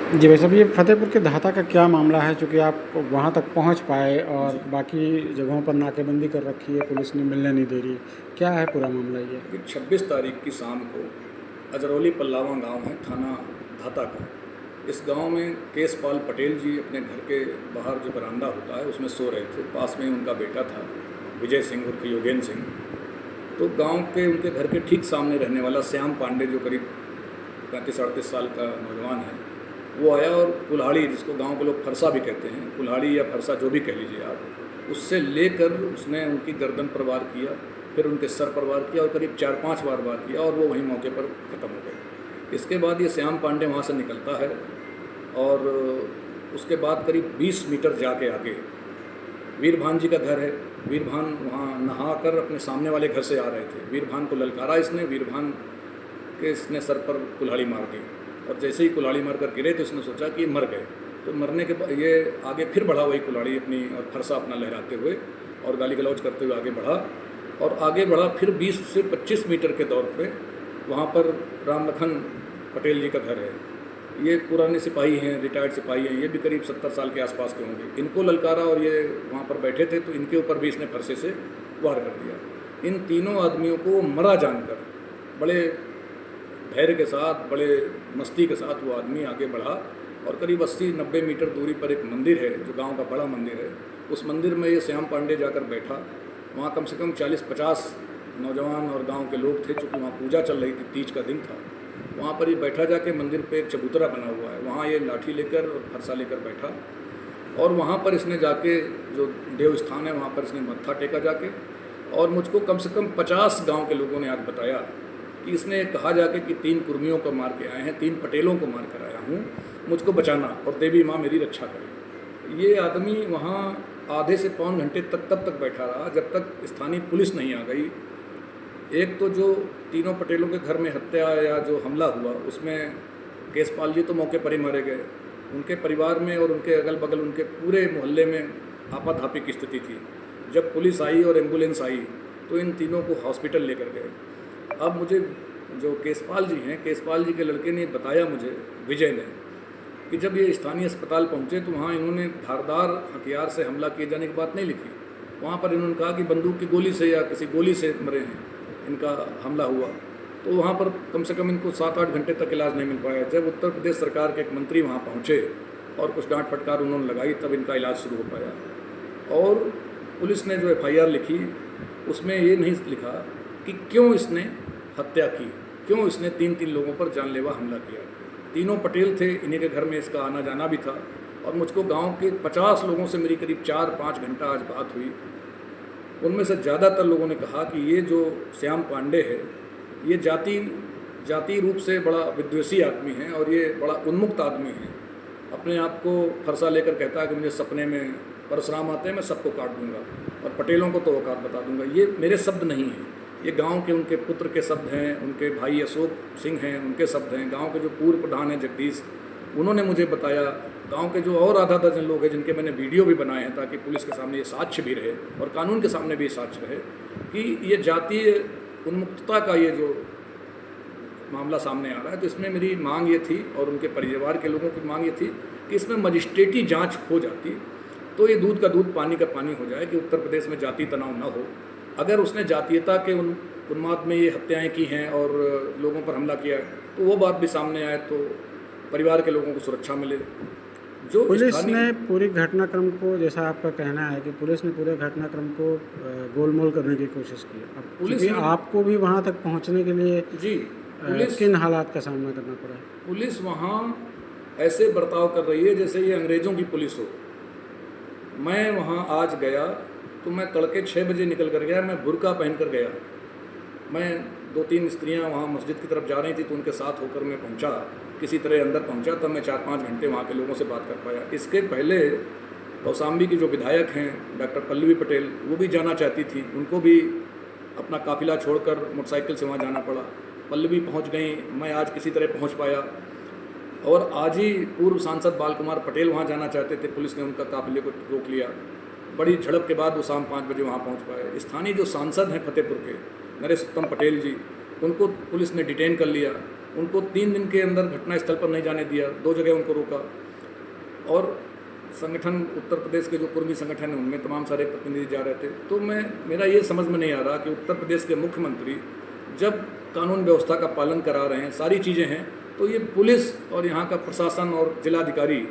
जी भाई साहब, ये फतेहपुर के धाता का क्या मामला है? चूँकि आप वहाँ तक पहुँच पाए और जी, बाकी जगहों पर नाकेबंदी कर रखी है, पुलिस ने मिलने नहीं दे रही। क्या है पूरा मामला ये? देखिए 26 तारीख की शाम को अजरौली पल्लावा गांव है, थाना धाता का। इस गांव में केसपाल पटेल जी अपने घर के बाहर जो बरामदा होता है उसमें सो रहे थे। पास में उनका बेटा था विजय सिंह उर्फ योगेंद्र सिंह। तो गांव के उनके घर के ठीक सामने रहने वाला श्याम पांडे, जो करीब 35-38 साल का नौजवान है, वो आया और कुल्हाड़ी, जिसको गांव के लोग फरसा भी कहते हैं, कुल्हाड़ी या फरसा जो भी कह लीजिए आप, उससे लेकर उसने उनकी गर्दन पर वार किया, फिर उनके सर पर वार किया और करीब 4-5 बार वार किया और वो वहीं मौके पर ख़त्म हो गए। इसके बाद ये श्याम पांडे वहाँ से निकलता है और उसके बाद करीब 20 मीटर जाके आगे वीरभान जी का घर है। वीरभान वहाँ नहा कर अपने सामने वाले घर से आ रहे थे। वीरभान को ललकारा इसने, वीरभान के इसने सर पर कुल्हाड़ी मार दी और जैसे ही कुल्हाड़ी मार कर गिरे तो इसने सोचा कि मर गए। तो मरने के बाद ये आगे फिर बढ़ा, वही कुल्हाड़ी अपनी और फरसा अपना लहराते हुए और गाली गलौज करते हुए आगे बढ़ा और आगे बढ़ा। फिर 20 से 25 मीटर के दौर पे वहाँ पर राम लखन पटेल जी का घर है। ये पुराने सिपाही हैं, रिटायर्ड सिपाही हैं, ये भी करीब 70 साल के आसपास के होंगे। इनको ललकारा और ये वहाँ पर बैठे थे तो इनके ऊपर भी इसने फरसे से वार कर दिया। इन तीनों आदमियों को मरा जानकर बड़े धैर्य के साथ, बड़े मस्ती के साथ वो आदमी आगे बढ़ा और करीब 80-90 मीटर दूरी पर एक मंदिर है जो गांव का बड़ा मंदिर है। उस मंदिर में ये श्याम पांडे जाकर बैठा। वहाँ कम से कम 40-50 नौजवान और गांव के लोग थे, चूँकि वहाँ पूजा चल रही थी, तीज का दिन था। वहाँ पर ये बैठा जाके मंदिर पे एक चबूतरा बना हुआ है, वहाँ ये लाठी लेकर और फरसा लेकर बैठा और वहाँ पर इसने जाके, जो देव स्थान है वहाँ पर इसने मत्था टेका जाके। और मुझको कम से कम 50 गांव के लोगों ने आज बताया कि इसने कहा जाके कि 3 कुर्मियों को मार के आए हैं, 3 पटेलों को मार कर आया हूँ, मुझको बचाना और देवी माँ मेरी रक्षा करे। ये आदमी वहाँ आधे से पौन घंटे तक तब तक बैठा रहा जब तक स्थानीय पुलिस नहीं आ गई। एक तो जो तीनों पटेलों के घर में हत्या या जो हमला हुआ उसमें केसपाल जी तो मौके पर ही मारे गए। उनके परिवार में और उनके अगल बगल उनके पूरे मोहल्ले में आपाधापी की स्थिति थी। जब पुलिस आई और एम्बुलेंस आई तो इन तीनों को हॉस्पिटल लेकर गए। अब मुझे जो केसपाल जी हैं, केसपाल जी के लड़के ने बताया मुझे, विजय ने, कि जब ये स्थानीय अस्पताल पहुंचे तो वहाँ इन्होंने धारदार हथियार से हमला किए जाने की बात नहीं लिखी। वहाँ पर इन्होंने कहा कि बंदूक की गोली से या किसी गोली से मरे हैं, इनका हमला हुआ। तो वहाँ पर कम से कम इनको 7-8 घंटे तक इलाज नहीं मिल पाया। जब उत्तर प्रदेश सरकार के एक मंत्री वहाँ पहुँचे और कुछ डांट फटकार उन्होंने लगाई तब इनका इलाज शुरू हो पाया। और पुलिस ने जो FIR लिखी उसमें ये नहीं लिखा कि क्यों इसने हत्या की, क्यों इसने 3-3 लोगों पर जानलेवा हमला किया। तीनों पटेल थे, इन्हीं के घर में इसका आना जाना भी था। और मुझको गांव के 50 लोगों से मेरी करीब 4-5 घंटा आज बात हुई। उनमें से ज़्यादातर लोगों ने कहा कि ये जो श्याम पांडे है ये जाति रूप से बड़ा विद्वेषी आदमी है और ये बड़ा उन्मुक्त आदमी है। अपने आप को फरसा लेकर कहता है कि मुझे सपने में परशुराम आते हैं, मैं सबको काट दूंगा और पटेलों को तो औकात बता दूंगा। ये मेरे शब्द नहीं हैं, ये गांव के उनके पुत्र के शब्द हैं, उनके भाई अशोक सिंह हैं उनके शब्द हैं। गांव के जो पूर्व प्रधान हैं जगदीश, उन्होंने मुझे बताया। गांव के जो और आधा दर्जन लोग हैं जिनके मैंने वीडियो भी बनाए हैं ताकि पुलिस के सामने ये साक्ष्य भी रहे और कानून के सामने भी ये साक्ष्य रहे कि ये जातीय उन्मुक्तता का ये जो मामला सामने आ रहा है। तो इसमें मेरी मांग ये थी और उनके परिवार के लोगों की मांग ये थी कि इसमें मजिस्ट्रेटी जांच हो जाती तो ये दूध का दूध पानी का पानी हो जाए कि उत्तर प्रदेश में जाति तनाव न हो। अगर उसने जातीयता के उन्माद में ये हत्याएं की हैं और लोगों पर हमला किया है तो वो बात भी सामने आए तो परिवार के लोगों को सुरक्षा मिले। जो पुलिस ने पूरी घटनाक्रम को, जैसा आपका कहना है कि पुलिस ने पूरे घटनाक्रम को गोलमोल करने की कोशिश की। अब पुलिस क्योंकि ने आपको भी वहाँ तक पहुँचने के लिए जी पुलिस किन हालात का सामना करना पड़ा? पुलिस वहाँ ऐसे बर्ताव कर रही है जैसे ये अंग्रेज़ों की पुलिस हो। मैं वहाँ आज गया तो मैं तड़के 6 बजे निकल कर गया, मैं बुर्का पहन कर गया। मैं 2-3 स्त्रियाँ वहाँ मस्जिद की तरफ जा रही थी तो उनके साथ होकर मैं पहुँचा, किसी तरह अंदर पहुँचा। तब मैं 4-5 घंटे वहाँ के लोगों से बात कर पाया। इसके पहले कौशाम्बी की जो विधायक हैं डॉक्टर पल्लवी पटेल, वो भी जाना चाहती थी, उनको भी अपना काफिला छोड़कर मोटरसाइकिल से वहाँ जाना पड़ा। पल्लवी पहुँच गई, मैं आज किसी तरह पहुँच पाया। और आज ही पूर्व सांसद बाल कुमार पटेल वहाँ जाना चाहते थे, पुलिस ने उनका काफिले को रोक लिया। बड़ी झड़प के बाद वो शाम 5 बजे वहाँ पहुँच पाए। स्थानीय जो सांसद हैं फतेहपुर के, नरेश उत्तम पटेल जी, उनको पुलिस ने डिटेन कर लिया उनको 3 दिन के अंदर घटनास्थल पर नहीं जाने दिया, 2 जगह उनको रोका। और संगठन उत्तर प्रदेश के जो कुर्मी संगठन है उनमें तमाम सारे प्रतिनिधि जा रहे थे। तो मेरा ये समझ में नहीं आ रहा कि उत्तर प्रदेश के मुख्यमंत्री जब कानून व्यवस्था का पालन करा रहे हैं, सारी चीज़ें हैं, तो ये पुलिस और यहाँ का प्रशासन और जिलाधिकारी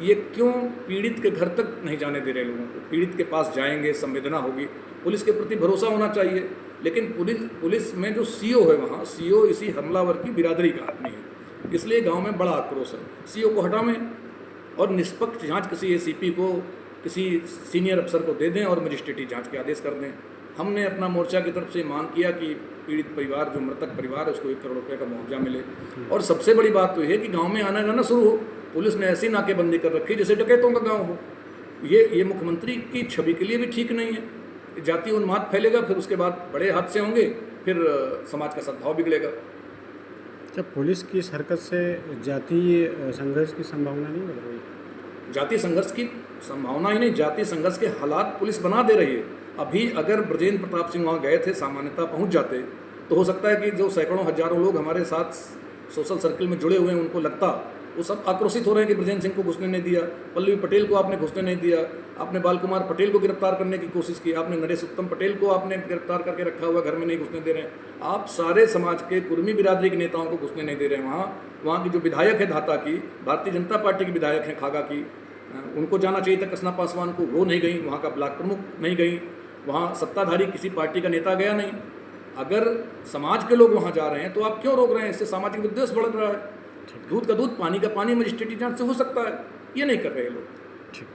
ये क्यों पीड़ित के घर तक नहीं जाने दे रहे लोगों को? पीड़ित के पास जाएंगे, संवेदना होगी, पुलिस के प्रति भरोसा होना चाहिए। लेकिन पुलिस में जो सीओ है, वहाँ सीओ इसी हमलावर की बिरादरी का आदमी है, इसलिए गांव में बड़ा आक्रोश है। सीओ को हटावें और निष्पक्ष जांच किसी एसीपी को, किसी सीनियर अफसर को दे दें और मजिस्ट्रेटी जांच के आदेश कर दें। हमने अपना मोर्चा की तरफ से मांग किया कि पीड़ित परिवार, जो मृतक परिवार है, उसको 1 करोड़ रुपये का मुआवजा मिले। और सबसे बड़ी बात तो यह है कि गाँव में आना जाना शुरू हो। पुलिस ने ऐसी नाकेबंदी कर रखी जैसे डकैतों का गाँव हो। ये मुख्यमंत्री की छवि के लिए भी ठीक नहीं है। जातीय उन्माद फैलेगा, फिर उसके बाद बड़े हादसे होंगे, फिर समाज का सद्भाव बिगड़ेगा। जब पुलिस की इस हरकत से जातीय संघर्ष की संभावना नहीं बढ़ रही? जातीय संघर्ष की संभावना ही नहीं, जातीय संघर्ष के हालात पुलिस बना दे रही है। अभी अगर ब्रजेंद्र प्रताप सिंह वहाँ गए थे, सामान्यता पहुँच जाते, तो हो सकता है कि जो सैकड़ों हजारों लोग हमारे साथ सोशल सर्किल में जुड़े हुए हैं उनको लगता, वो सब आक्रोशित हो रहे हैं कि ब्रजेंद्र सिंह को घुसने नहीं दिया, पल्लवी पटेल को आपने घुसने नहीं दिया, आपने बाल कुमार पटेल को गिरफ्तार करने की कोशिश की, आपने नरेश उत्तम पटेल को आपने गिरफ्तार करके रखा हुआ, घर में नहीं घुसने दे रहे हैं। आप सारे समाज के कुर्मी बिरादरी के नेताओं को घुसने नहीं दे रहे हैं। वहाँ की जो विधायक है धाता की, भारतीय जनता पार्टी की विधायक हैं खागा की, उनको जाना चाहिए था कृष्णा पासवान को, वो नहीं गई। वहाँ का ब्लॉक प्रमुख नहीं गई, वहाँ सत्ताधारी किसी पार्टी का नेता गया नहीं। अगर समाज के लोग वहाँ जा रहे हैं तो आप क्यों रोक रहे हैं? इससे सामाजिक विद्वेष बढ़ रहा है। दूध का दूध, पानी का पानी मजिस्ट्रेटी जांच से हो सकता है, ये नहीं कर रहे लोग। ठीक।